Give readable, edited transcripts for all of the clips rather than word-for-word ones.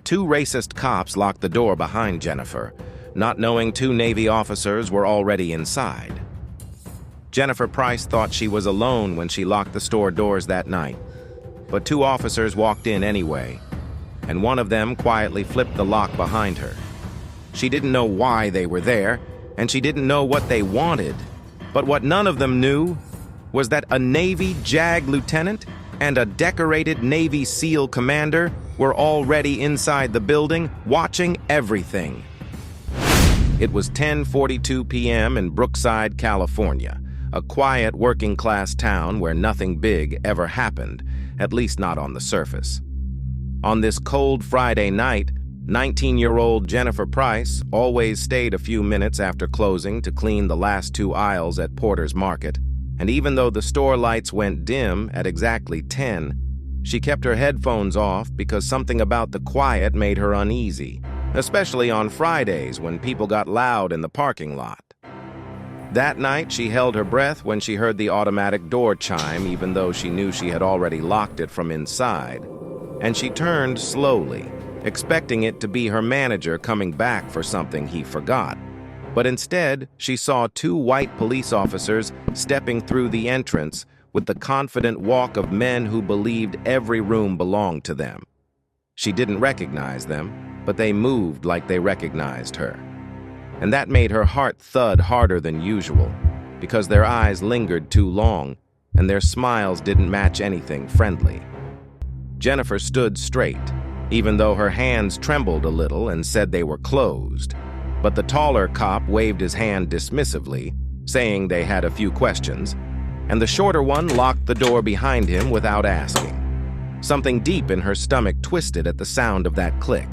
two racist cops locked the door behind Jennifer, not knowing two Navy officers were already inside. Jennifer Price thought she was alone when she locked the store doors that night, but two officers walked in anyway, and one of them quietly flipped the lock behind her. She didn't know why they were there, and she didn't know what they wanted, but what none of them knew was that a Navy JAG lieutenant and a decorated Navy SEAL commander were already inside the building, watching everything. It was 10:42 p.m. in Brookside, California, a quiet working-class town where nothing big ever happened, at least not on the surface. On this cold Friday night, 19-year-old Jennifer Price always stayed a few minutes after closing to clean the last two aisles at Porter's Market, and even though the store lights went dim at exactly 10, she kept her headphones off because something about the quiet made her uneasy, especially on Fridays when people got loud in the parking lot. That night, she held her breath when she heard the automatic door chime, even though she knew she had already locked it from inside, and she turned slowly, expecting it to be her manager coming back for something he forgot. But instead, she saw two white police officers stepping through the entrance with the confident walk of men who believed every room belonged to them. She didn't recognize them, but they moved like they recognized her. And that made her heart thud harder than usual, because their eyes lingered too long, and their smiles didn't match anything friendly. Jennifer stood straight, even though her hands trembled a little and said they were closed. But the taller cop waved his hand dismissively, saying they had a few questions, and the shorter one locked the door behind him without asking. Something deep in her stomach twisted at the sound of that click.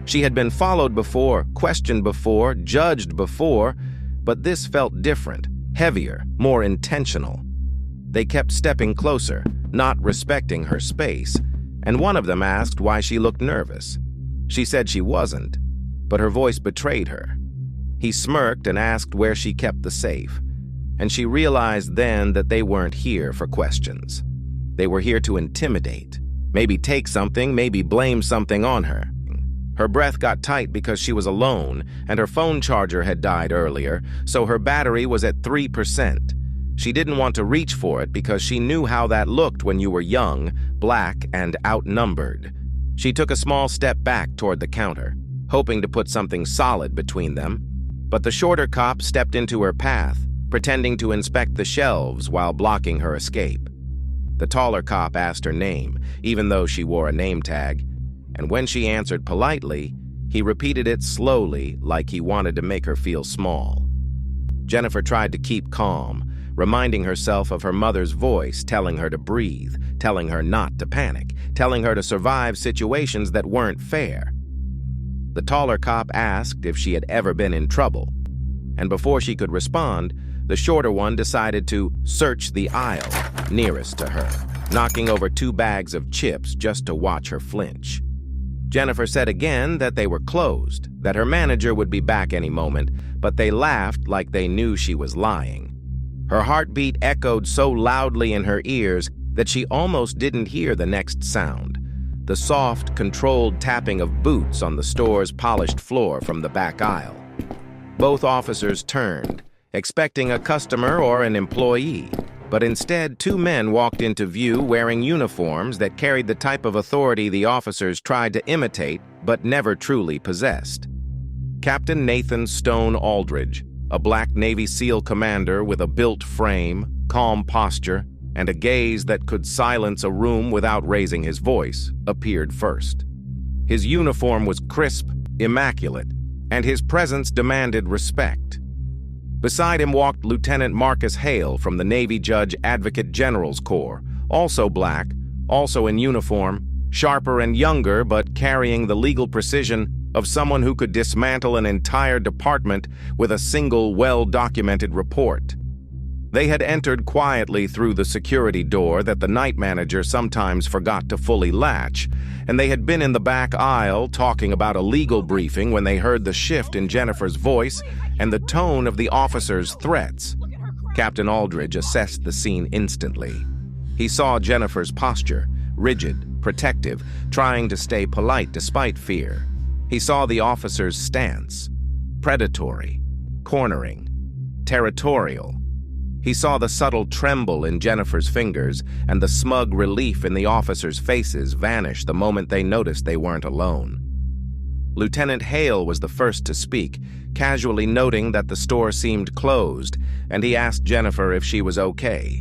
She had been followed before, questioned before, judged before, but this felt different, heavier, more intentional. They kept stepping closer, not respecting her space, and one of them asked why she looked nervous. She said she wasn't, but her voice betrayed her. He smirked and asked where she kept the safe, and she realized then that they weren't here for questions. They were here to intimidate, maybe take something, maybe blame something on her. Her breath got tight because she was alone, and her phone charger had died earlier, so her battery was at 3%. She didn't want to reach for it because she knew how that looked when you were young, black, and outnumbered. She took a small step back toward the counter, hoping to put something solid between them, but the shorter cop stepped into her path, pretending to inspect the shelves while blocking her escape. The taller cop asked her name, even though she wore a name tag, and when she answered politely, he repeated it slowly like he wanted to make her feel small. Jennifer tried to keep calm, reminding herself of her mother's voice telling her to breathe, telling her not to panic, telling her to survive situations that weren't fair. The taller cop asked if she had ever been in trouble, and before she could respond, the shorter one decided to search the aisle nearest to her, knocking over 2 bags of chips just to watch her flinch. Jennifer said again that they were closed, that her manager would be back any moment, but they laughed like they knew she was lying. Her heartbeat echoed so loudly in her ears that she almost didn't hear the next sound, the soft, controlled tapping of boots on the store's polished floor from the back aisle. Both officers turned, expecting a customer or an employee, but instead 2 men walked into view wearing uniforms that carried the type of authority the officers tried to imitate but never truly possessed. Captain Nathan Stone Aldridge, a black Navy SEAL commander with a built frame, calm posture, and a gaze that could silence a room without raising his voice, appeared first. His uniform was crisp, immaculate, and his presence demanded respect. Beside him walked Lieutenant Marcus Hale from the Navy Judge Advocate General's Corps, also black, also in uniform, sharper and younger but carrying the legal precision of someone who could dismantle an entire department with a single well-documented report. They had entered quietly through the security door that the night manager sometimes forgot to fully latch, and they had been in the back aisle talking about a legal briefing when they heard the shift in Jennifer's voice and the tone of the officer's threats. Captain Aldridge assessed the scene instantly. He saw Jennifer's posture, rigid, protective, trying to stay polite despite fear. He saw the officer's stance: predatory, cornering, territorial. He saw the subtle tremble in Jennifer's fingers and the smug relief in the officers' faces vanish the moment they noticed they weren't alone. Lieutenant Hale was the first to speak, casually noting that the store seemed closed, and he asked Jennifer if she was okay.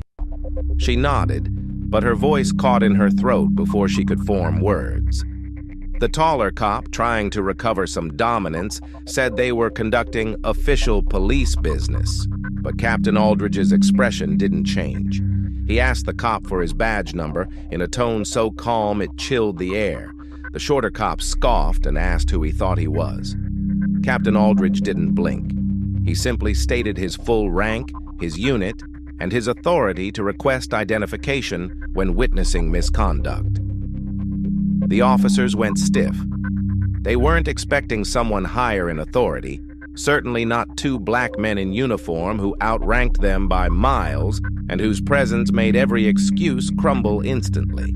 She nodded, but her voice caught in her throat before she could form words. The taller cop, trying to recover some dominance, said they were conducting official police business, but Captain Aldridge's expression didn't change. He asked the cop for his badge number in a tone so calm it chilled the air. The shorter cop scoffed and asked who he thought he was. Captain Aldridge didn't blink. He simply stated his full rank, his unit, and his authority to request identification when witnessing misconduct. The officers went stiff. They weren't expecting someone higher in authority, certainly not two black men in uniform who outranked them by miles and whose presence made every excuse crumble instantly.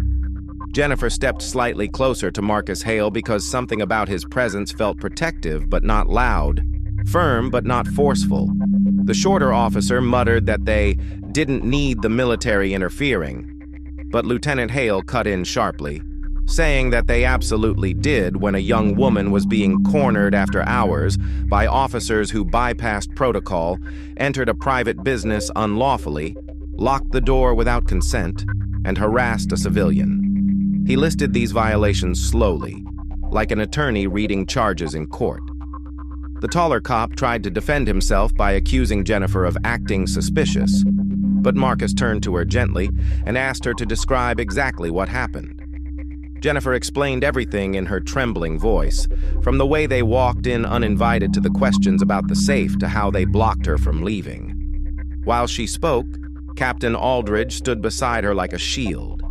Jennifer stepped slightly closer to Marcus Hale because something about his presence felt protective but not loud, firm but not forceful. The shorter officer muttered that they didn't need the military interfering, but Lieutenant Hale cut in sharply, saying that they absolutely did when a young woman was being cornered after hours by officers who bypassed protocol, entered a private business unlawfully, locked the door without consent, and harassed a civilian. He listed these violations slowly, like an attorney reading charges in court. The taller cop tried to defend himself by accusing Jennifer of acting suspicious, but Marcus turned to her gently and asked her to describe exactly what happened. Jennifer explained everything in her trembling voice, from the way they walked in uninvited to the questions about the safe to how they blocked her from leaving. While she spoke, Captain Aldridge stood beside her like a shield.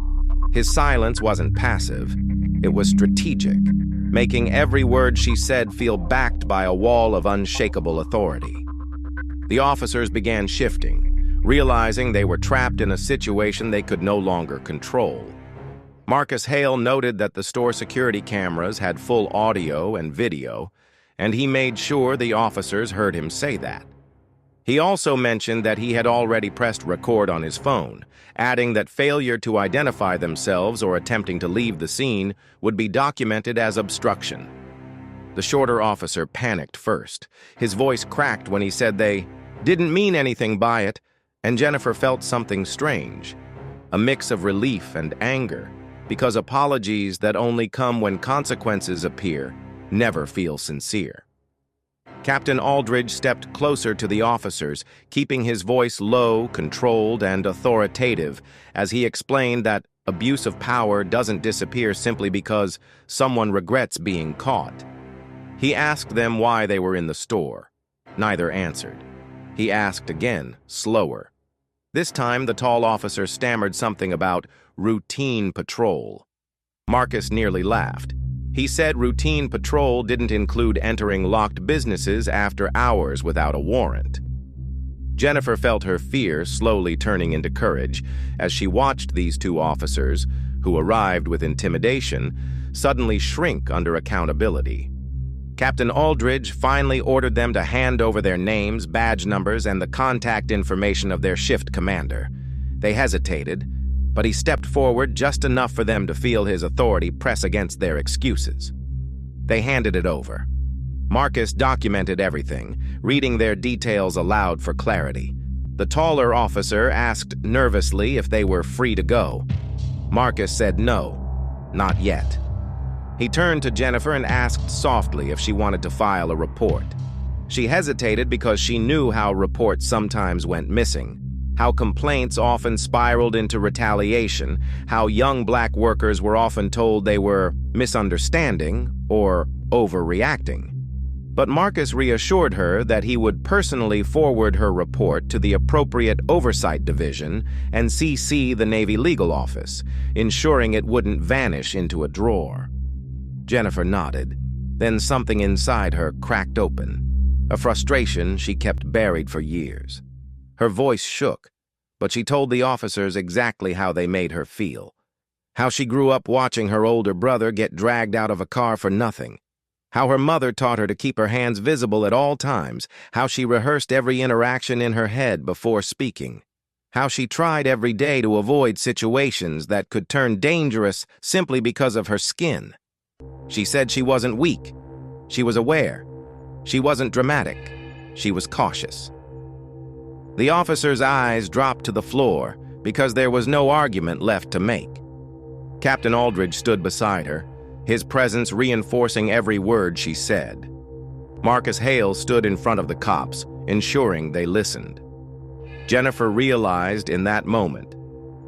His silence wasn't passive, it was strategic, making every word she said feel backed by a wall of unshakable authority. The officers began shifting, realizing they were trapped in a situation they could no longer control. Marcus Hale noted that the store security cameras had full audio and video, and he made sure the officers heard him say that. He also mentioned that he had already pressed record on his phone, adding that failure to identify themselves or attempting to leave the scene would be documented as obstruction. The shorter officer panicked first. His voice cracked when he said they didn't mean anything by it, and Jennifer felt something strange, a mix of relief and anger, because apologies that only come when consequences appear never feel sincere. Captain Aldridge stepped closer to the officers, keeping his voice low, controlled, and authoritative, as he explained that abuse of power doesn't disappear simply because someone regrets being caught. He asked them why they were in the store. Neither answered. He asked again, slower. This time, the tall officer stammered something about routine patrol. Marcus nearly laughed. He said routine patrol didn't include entering locked businesses after hours without a warrant. Jennifer felt her fear slowly turning into courage as she watched these two officers, who arrived with intimidation, suddenly shrink under accountability. Captain Aldridge finally ordered them to hand over their names, badge numbers, and the contact information of their shift commander. They hesitated, but he stepped forward just enough for them to feel his authority press against their excuses. They handed it over. Marcus documented everything, reading their details aloud for clarity. The taller officer asked nervously if they were free to go. Marcus said no, not yet. He turned to Jennifer and asked softly if she wanted to file a report. She hesitated because she knew how reports sometimes went missing, how complaints often spiraled into retaliation, how young black workers were often told they were misunderstanding or overreacting. But Marcus reassured her that he would personally forward her report to the appropriate oversight division and CC the Navy legal office, ensuring it wouldn't vanish into a drawer. Jennifer nodded. Then something inside her cracked open, a frustration she kept buried for years. Her voice shook, but she told the officers exactly how they made her feel. How she grew up watching her older brother get dragged out of a car for nothing. How her mother taught her to keep her hands visible at all times. How she rehearsed every interaction in her head before speaking. How she tried every day to avoid situations that could turn dangerous simply because of her skin. She said she wasn't weak. She was aware. She wasn't dramatic. She was cautious. The officer's eyes dropped to the floor because there was no argument left to make. Captain Aldridge stood beside her, his presence reinforcing every word she said. Marcus Hale stood in front of the cops, ensuring they listened. Jennifer realized in that moment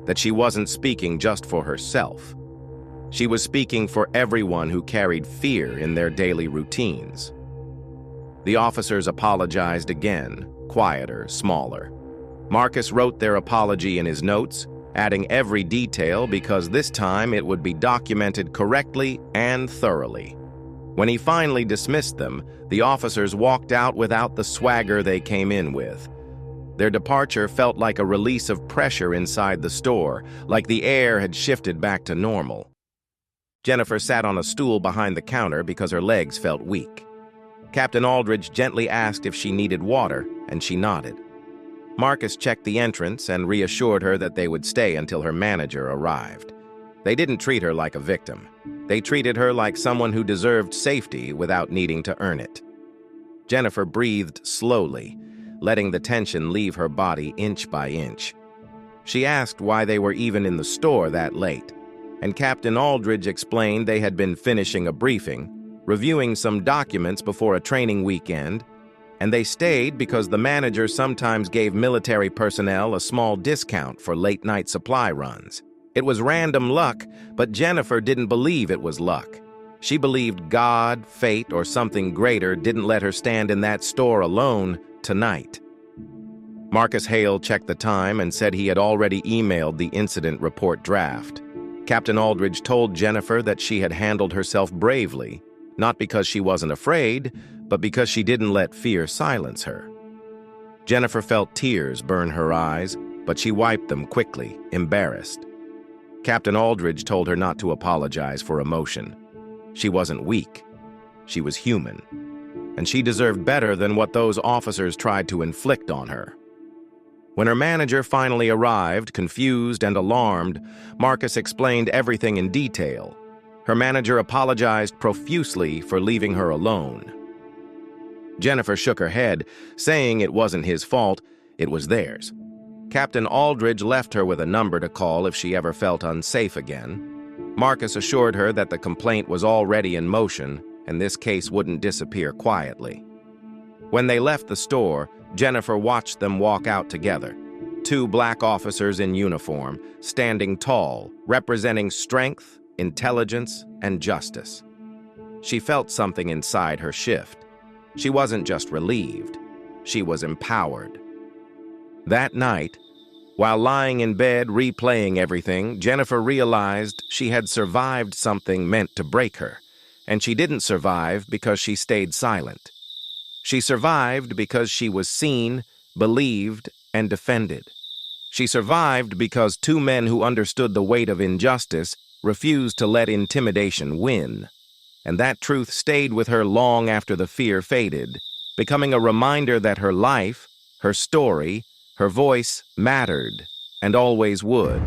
that she wasn't speaking just for herself. She was speaking for everyone who carried fear in their daily routines. The officers apologized again, quieter, smaller. Marcus wrote their apology in his notes, adding every detail because this time it would be documented correctly and thoroughly. When he finally dismissed them, the officers walked out without the swagger they came in with. Their departure felt like a release of pressure inside the store, like the air had shifted back to normal. Jennifer sat on a stool behind the counter because her legs felt weak. Captain Aldridge gently asked if she needed water, and she nodded. Marcus checked the entrance and reassured her that they would stay until her manager arrived. They didn't treat her like a victim. They treated her like someone who deserved safety without needing to earn it. Jennifer breathed slowly, letting the tension leave her body inch by inch. She asked why they were even in the store that late, and Captain Aldridge explained they had been finishing a briefing, reviewing some documents before a training weekend, and they stayed because the manager sometimes gave military personnel a small discount for late-night supply runs. It was random luck, but Jennifer didn't believe it was luck. She believed God, fate, or something greater didn't let her stand in that store alone tonight. Marcus Hale checked the time and said he had already emailed the incident report draft. Captain Aldridge told Jennifer that she had handled herself bravely, not because she wasn't afraid, but because she didn't let fear silence her. Jennifer felt tears burn her eyes, but she wiped them quickly, embarrassed. Captain Aldridge told her not to apologize for emotion. She wasn't weak. She was human. And she deserved better than what those officers tried to inflict on her. When her manager finally arrived, confused and alarmed, Marcus explained everything in detail. Her manager apologized profusely for leaving her alone. Jennifer shook her head, saying it wasn't his fault, it was theirs. Captain Aldridge left her with a number to call if she ever felt unsafe again. Marcus assured her that the complaint was already in motion, and this case wouldn't disappear quietly. When they left the store, Jennifer watched them walk out together. Two black officers in uniform, standing tall, representing strength, intelligence, and justice. She felt something inside her shift. She wasn't just relieved, she was empowered. That night, while lying in bed replaying everything, Jennifer realized she had survived something meant to break her, and she didn't survive because she stayed silent. She survived because she was seen, believed, and defended. She survived because two men who understood the weight of injustice refused to let intimidation win. And that truth stayed with her long after the fear faded, becoming a reminder that her life, her story, her voice mattered, and always would.